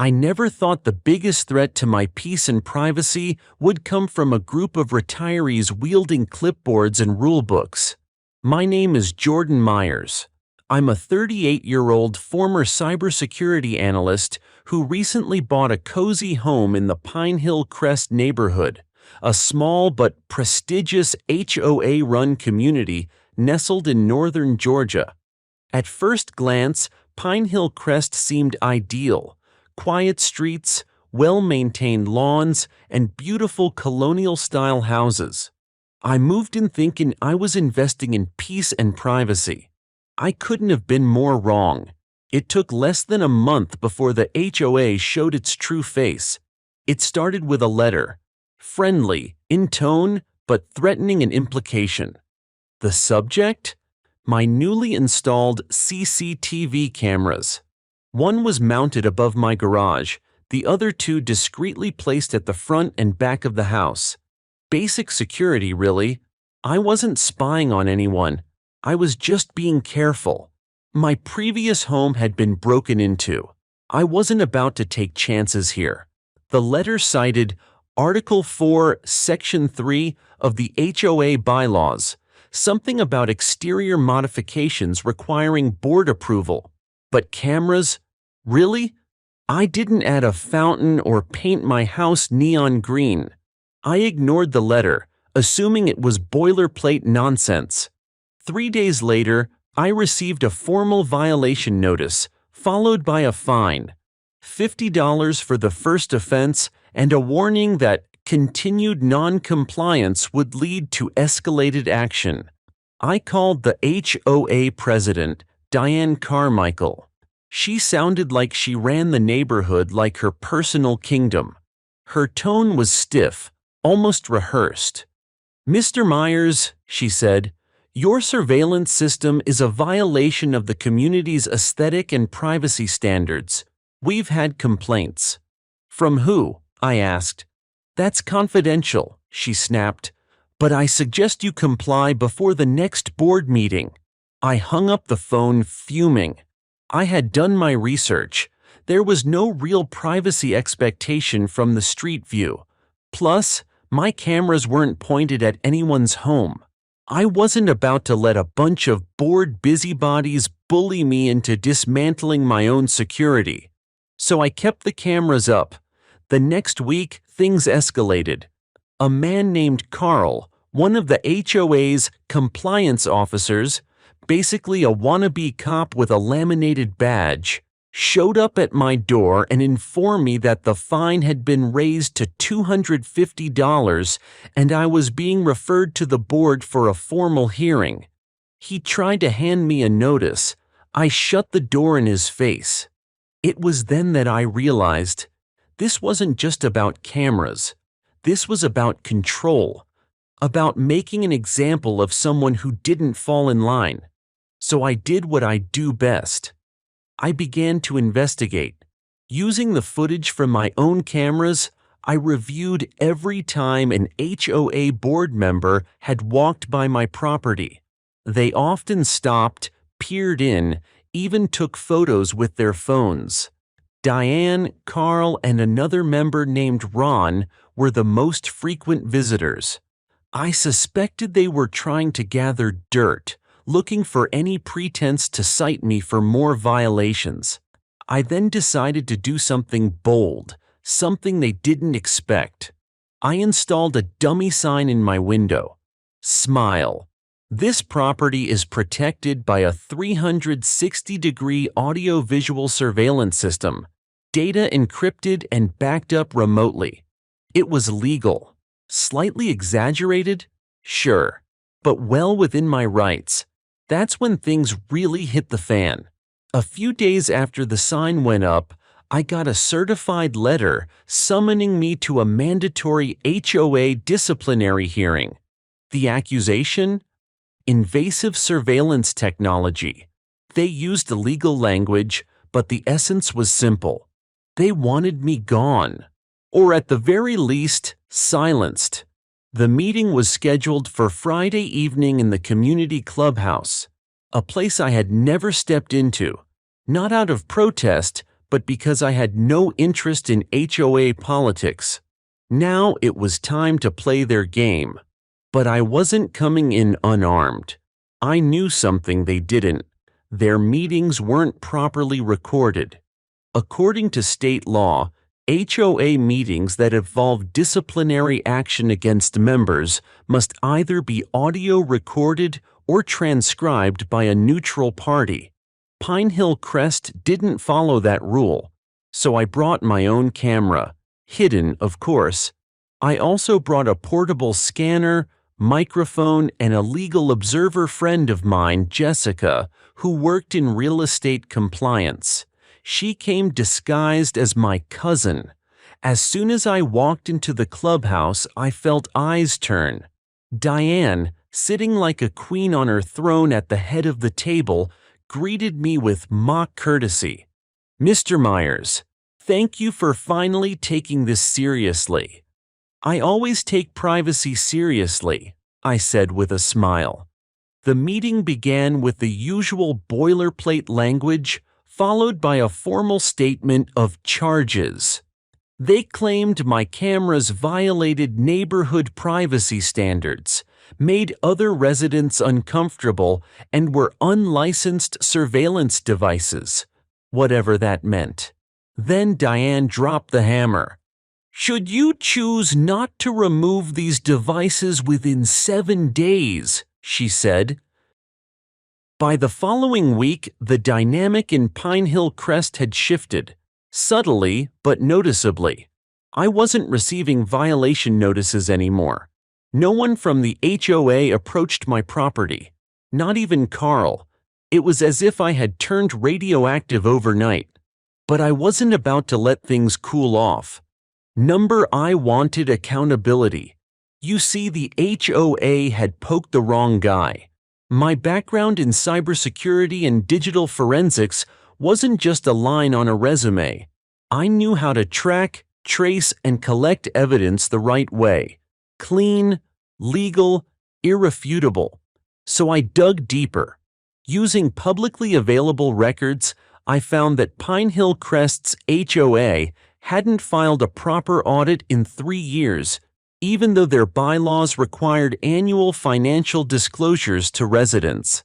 I never thought the biggest threat to my peace and privacy would come from a group of retirees wielding clipboards and rulebooks. My name is Jordan Myers. I'm a 38-year-old former cybersecurity analyst who recently bought a cozy home in the Pinehill Crest neighborhood, a small but prestigious HOA-run community nestled in northern Georgia. At first glance, Pinehill Crest seemed ideal. Quiet streets, well-maintained lawns, and beautiful colonial-style houses. I moved in thinking I was investing in peace and privacy. I couldn't have been more wrong. It took less than a month before the HOA showed its true face. It started with a letter, friendly in tone but threatening in implication. The subject? My newly installed CCTV cameras. One was mounted above my garage, the other two discreetly placed at the front and back of the house. Basic security, really. I wasn't spying on anyone. I was just being careful. My previous home had been broken into. I wasn't about to take chances here. The letter cited Article 4, Section 3 of the HOA bylaws, something about exterior modifications requiring board approval. But cameras? Really? I didn't add a fountain or paint my house neon green. I ignored the letter, assuming it was boilerplate nonsense. 3 days later, I received a formal violation notice, followed by a fine. $50 for the first offense and a warning that continued non-compliance would lead to escalated action. I called the HOA president, Diane Carmichael. She sounded like she ran the neighborhood like her personal kingdom. Her tone was stiff, almost rehearsed. "Mr. Myers," she said, "your surveillance system is a violation of the community's aesthetic and privacy standards. We've had complaints." "From who?" I asked. "That's confidential," she snapped. "But I suggest you comply before the next board meeting." I hung up the phone fuming. I had done my research. There was no real privacy expectation from the street view. Plus, my cameras weren't pointed at anyone's home. I wasn't about to let a bunch of bored busybodies bully me into dismantling my own security. So I kept the cameras up. The next week, things escalated. A man named Carl, one of the HOA's compliance officers, basically a wannabe cop with a laminated badge, showed up at my door and informed me that the fine had been raised to $250 and I was being referred to the board for a formal hearing. He tried to hand me a notice. I shut the door in his face. It was then that I realized this wasn't just about cameras. This was about control, about making an example of someone who didn't fall in line. So I did what I do best. I began to investigate. Using the footage from my own cameras, I reviewed every time an HOA board member had walked by my property. They often stopped, peered in, even took photos with their phones. Diane, Carl, and another member named Ron were the most frequent visitors. I suspected they were trying to gather dirt, looking for any pretense to cite me for more violations. I then decided to do something bold, something they didn't expect. I installed a dummy sign in my window. Smile. This property is protected by a 360-degree audio-visual surveillance system, data encrypted and backed up remotely. It was legal. Slightly exaggerated? Sure. But well within my rights. That's when things really hit the fan. A few days after the sign went up, I got a certified letter summoning me to a mandatory HOA disciplinary hearing. The accusation? Invasive surveillance technology. They used legal language, but the essence was simple. They wanted me gone. Or at the very least, silenced. The meeting was scheduled for Friday evening in the community clubhouse, a place I had never stepped into, not out of protest, but because I had no interest in HOA politics. Now it was time to play their game. But I wasn't coming in unarmed. I knew something they didn't. Their meetings weren't properly recorded. According to state law, HOA meetings that involve disciplinary action against members must either be audio recorded or transcribed by a neutral party. Pinehill Crest didn't follow that rule, so I brought my own camera, hidden, of course. I also brought a portable scanner, microphone, and a legal observer friend of mine, Jessica, who worked in real estate compliance. She came disguised as my cousin. As soon as I walked into the clubhouse, I felt eyes turn. Diane, sitting like a queen on her throne at the head of the table, greeted me with mock courtesy. "Mr. Myers, thank you for finally taking this seriously." "I always take privacy seriously," I said with a smile. The meeting began with the usual boilerplate language, followed by a formal statement of charges. They claimed my cameras violated neighborhood privacy standards, made other residents uncomfortable, and were unlicensed surveillance devices, whatever that meant. Then Diane dropped the hammer. "Should you choose not to remove these devices within 7 days," she said. By the following week, the dynamic in Pinehill Crest had shifted, subtly but noticeably. I wasn't receiving violation notices anymore. No one from the HOA approached my property, not even Carl. It was as if I had turned radioactive overnight. But I wasn't about to let things cool off. I wanted accountability. You see, the HOA had poked the wrong guy. My background in cybersecurity and digital forensics wasn't just a line on a resume. I knew how to track, trace, and collect evidence the right way. Clean, legal, irrefutable. So I dug deeper. Using publicly available records, I found that Pinehill Crest's HOA hadn't filed a proper audit in 3 years, even though their bylaws required annual financial disclosures to residents.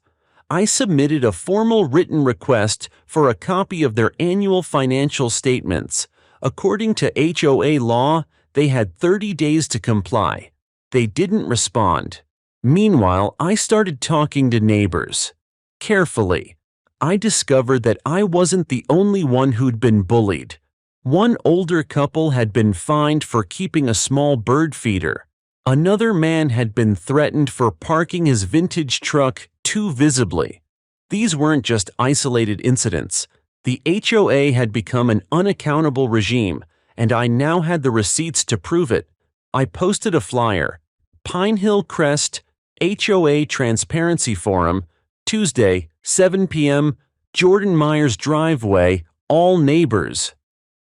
I submitted a formal written request for a copy of their annual financial statements. According to HOA law, they had 30 days to comply. They didn't respond. Meanwhile, I started talking to neighbors. Carefully, I discovered that I wasn't the only one who'd been bullied. One older couple had been fined for keeping a small bird feeder. Another man had been threatened for parking his vintage truck too visibly. These weren't just isolated incidents. The HOA had become an unaccountable regime, and I now had the receipts to prove it. I posted a flyer. Pinehill Crest, HOA Transparency Forum, Tuesday, 7 p.m., Jordan Myers driveway, all neighbors.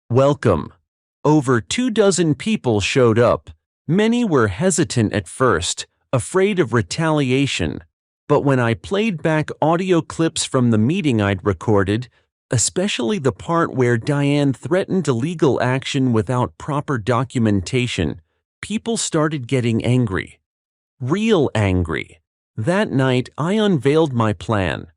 Welcome. Over 24 people showed up. Many were hesitant at first, afraid of retaliation. But when I played back audio clips from the meeting I'd recorded, especially the part where Diane threatened legal action without proper documentation, people started getting angry. Real angry. That night, I unveiled my plan.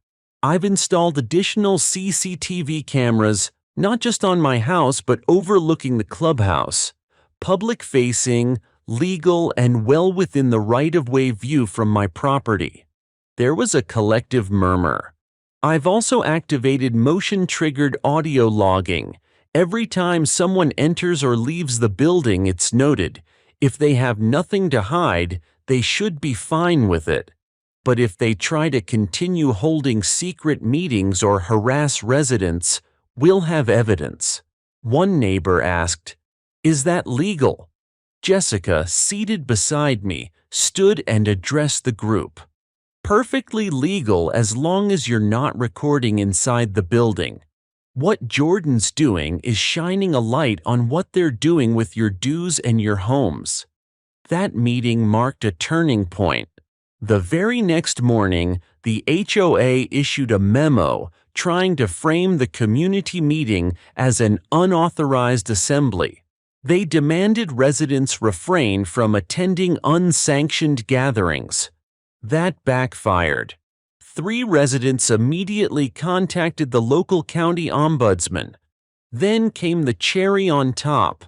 I've installed additional CCTV cameras, not just on my house but overlooking the clubhouse, public-facing, legal, and well within the right-of-way view from my property. There was a collective murmur. I've also activated motion-triggered audio logging. Every time someone enters or leaves the building, it's noted. If they have nothing to hide, they should be fine with it. But if they try to continue holding secret meetings or harass residents, we'll have evidence. One neighbor asked, "Is that legal?" Jessica, seated beside me, stood and addressed the group. "Perfectly legal as long as you're not recording inside the building. What Jordan's doing is shining a light on what they're doing with your dues and your homes." That meeting marked a turning point. The very next morning, the HOA issued a memo trying to frame the community meeting as an unauthorized assembly. They demanded residents refrain from attending unsanctioned gatherings. That backfired. 3 residents immediately contacted the local county ombudsman. Then came the cherry on top.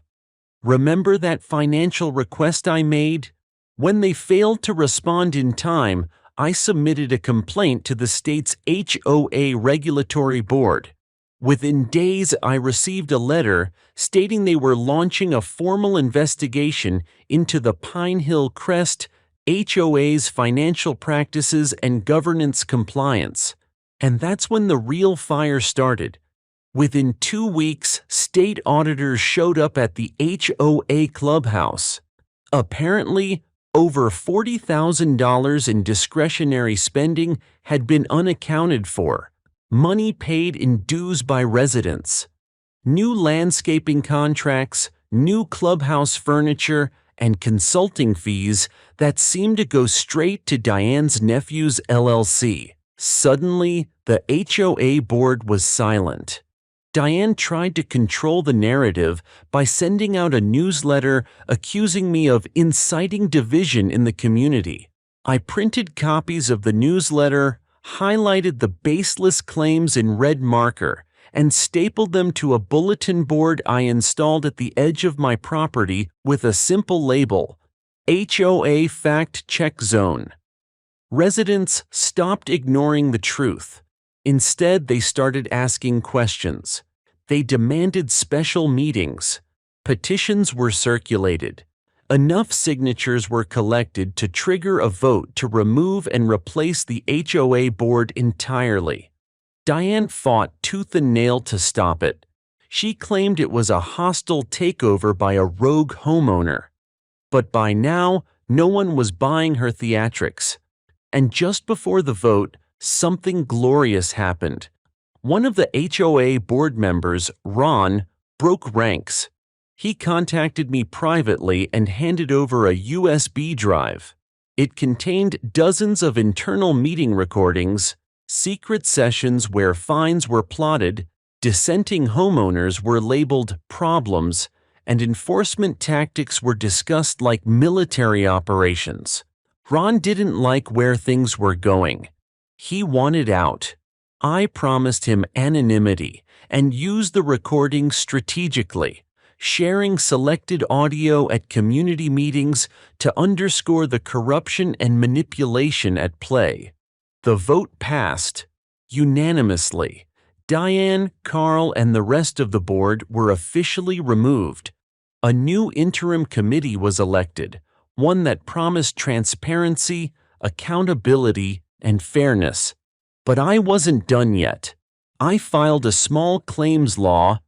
Remember that financial request I made? When they failed to respond in time, I submitted a complaint to the state's HOA regulatory board. Within days, I received a letter stating they were launching a formal investigation into the Pinehill Crest HOA's financial practices and governance compliance. And that's when the real fire started. Within 2 weeks, state auditors showed up at the HOA clubhouse. Apparently, over $40,000 in discretionary spending had been unaccounted for, money paid in dues by residents. New landscaping contracts, new clubhouse furniture, and consulting fees that seemed to go straight to Diane's nephew's LLC. Suddenly, the HOA board was silent. Diane tried to control the narrative by sending out a newsletter accusing me of inciting division in the community. I printed copies of the newsletter, highlighted the baseless claims in red marker, and stapled them to a bulletin board I installed at the edge of my property with a simple label, HOA Fact Check Zone. Residents stopped ignoring the truth. Instead, they started asking questions. They demanded special meetings. Petitions were circulated. Enough signatures were collected to trigger a vote to remove and replace the HOA board entirely. Diane fought tooth and nail to stop it. She claimed it was a hostile takeover by a rogue homeowner. But by now, no one was buying her theatrics. And just before the vote, something glorious happened. One of the HOA board members, Ron, broke ranks. He contacted me privately and handed over a USB drive. It contained dozens of internal meeting recordings, secret sessions where fines were plotted, dissenting homeowners were labeled problems, and enforcement tactics were discussed like military operations. Ron didn't like where things were going. He wanted out. I promised him anonymity and used the recording strategically, sharing selected audio at community meetings to underscore the corruption and manipulation at play. The vote passed unanimously. Diane, Carl, and the rest of the board were officially removed. A new interim committee was elected, one that promised transparency, accountability, and fairness. But I wasn't done yet. I filed a small claims law